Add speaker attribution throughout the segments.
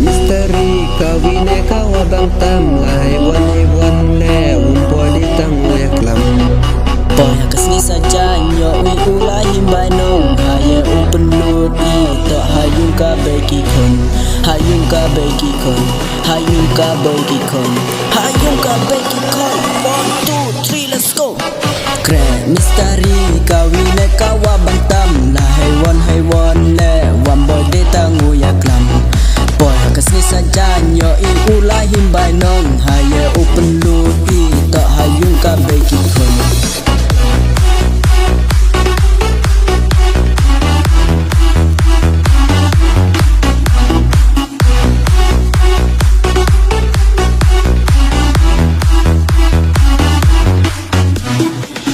Speaker 1: misteri kawine kawabang tam lahai wan le umpo di tangu yaklam
Speaker 2: Poya kesni saja nyo ui ulai himbanong haya umpenut ito hayung ka bagi kon hayung ka bagi kon hayung ka bagi kon hayung ka bagi kon 1, 2, 3 let's go kre misteri kawine kawabang tam lahai wan le wambo de tangu yaklam Poya kesni saja nyo ui ulai himbanong haya umpenut ito hayung ka bagi kon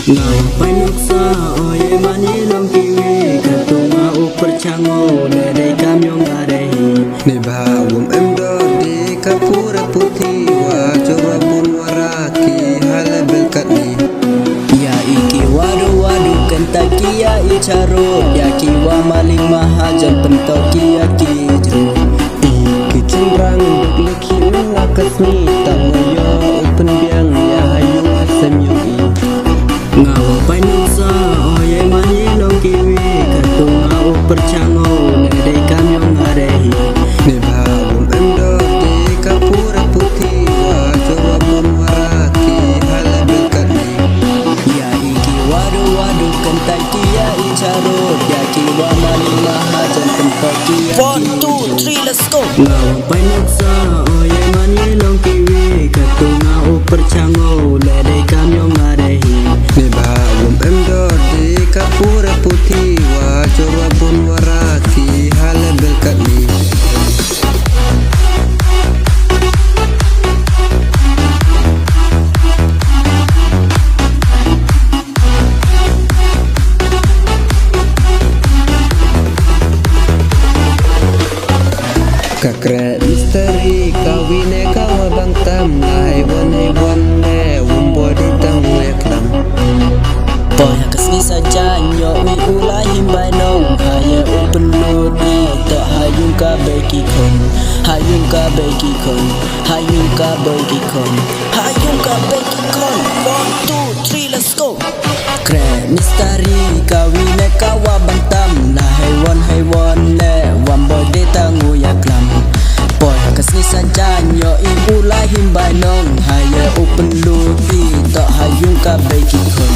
Speaker 2: Ngau panuksa oye mani long kiwi katunga uper chango nere kamyong arehi
Speaker 1: ne bawum emdo di kapura putih wa coba pun waraki halabel katni
Speaker 2: Ya iki wadu kentaki ya icaro ya kiwa maling mahajan pentoki ya kijro
Speaker 1: iki cembrang duk leki ngakasni tangoyo upen biang ya hayu asam yogi
Speaker 2: Ngau panuksa oye mani long kiwi katunga uper chango nere kamyong arehi
Speaker 1: ne bawum emdo di kapura putih wa coba pun waraki halabel katni
Speaker 2: Ya iki wadu kentaki ya icaro ya kiwa maling mahajan pentoki ya kijro 1, 2, 3 let's go Ngau panuksa oye mani long kiwi katunga uper chango nere kamyong arehi
Speaker 1: ne bawum emdo di kapura putih wa coba pun waraki halabel katni Kakre misteri kawine kawabang tam lahai wan le umbo di tangu yaklam
Speaker 2: Poya kesni saja nyo ui ulai himbanong haya umpenut ito hayung ka bagi kon hayung ka bagi kon hayung ka bagi kon hayung ka bagi kon 1, 2, 3 let's go Kre misteri kawine kawabang tam lahai wan le wambo de tangu yaklam Poya kesni saja nyo ui ulai himbanong haya umpenut ito hayung ka bagi kon